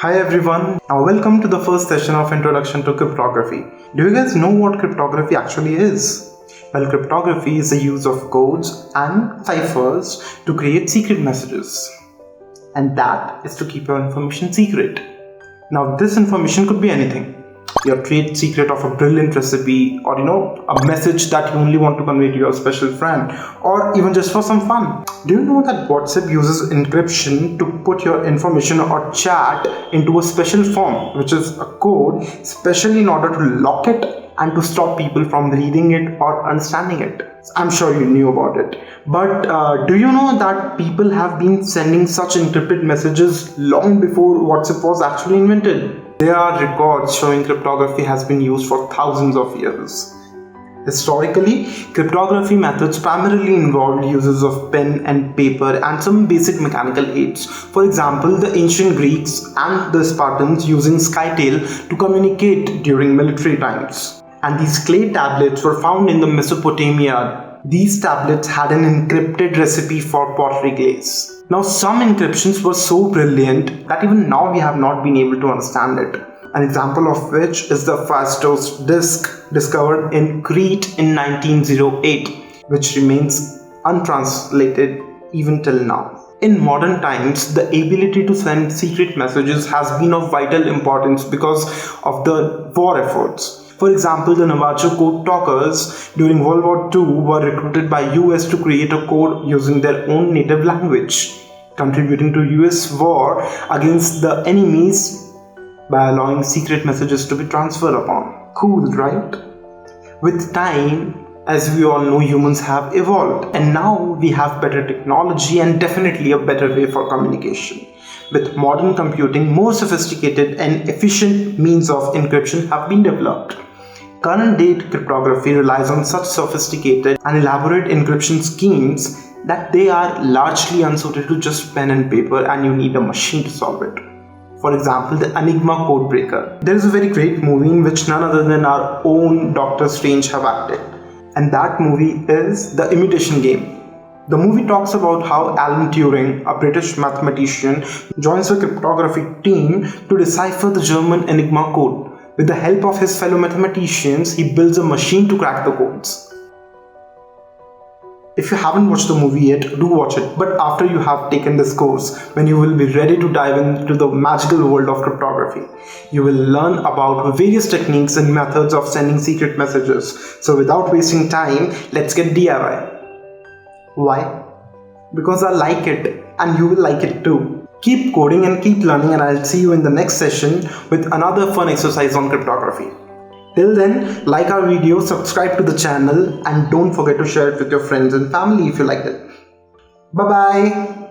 Hi everyone, welcome to the first session of Introduction to Cryptography. Do you guys know what cryptography actually is? Well, cryptography is the use of codes and ciphers to create secret messages. And that is to keep your information secret. Now, this information could be anything. Your trade secret of a brilliant recipe, or a message that you only want to convey to your special friend, or even just for some fun. Do you know that WhatsApp uses encryption to put your information or chat into a special form, which is a code, especially in order to lock it and to stop people from reading it or understanding it? I'm sure you knew about it. But do you know that people have been sending such encrypted messages long before WhatsApp was actually invented? There are records showing cryptography has been used for thousands of years. Historically, cryptography methods primarily involved uses of pen and paper and some basic mechanical aids. For example, the ancient Greeks and the Spartans using scytale to communicate during military times. And these clay tablets were found in the Mesopotamia. These tablets had an encrypted recipe for pottery glaze. Now, some encryptions were so brilliant that even now we have not been able to understand it. An example of which is the Fastos disk discovered in Crete in 1908, which remains untranslated even till now. In modern times, the ability to send secret messages has been of vital importance because of the war efforts. For example, the Navajo code talkers during World War II were recruited by US to create a code using their own native language, contributing to US war against the enemies by allowing secret messages to be transferred upon. Cool, right? With time, as we all know, humans have evolved, and now we have better technology and definitely a better way for communication. With modern computing, more sophisticated and efficient means of encryption have been developed. Current day cryptography relies on such sophisticated and elaborate encryption schemes that they are largely unsuited to just pen and paper, and you need a machine to solve it. For example, the Enigma Codebreaker. There is a very great movie in which none other than our own Doctor Strange have acted, and that movie is The Imitation Game. The movie talks about how Alan Turing, a British mathematician, joins the cryptography team to decipher the German Enigma code. With the help of his fellow mathematicians, he builds a machine to crack the codes. If you haven't watched the movie yet, do watch it, but after you have taken this course, when you will be ready to dive into the magical world of cryptography. You will learn about various techniques and methods of sending secret messages. So without wasting time, let's get DIY. Why? Because I like it, and you will like it too. Keep coding and keep learning, and I'll see you in the next session with another fun exercise on cryptography. Till then, like our video, subscribe to the channel, and don't forget to share it with your friends and family if you liked it. Bye bye.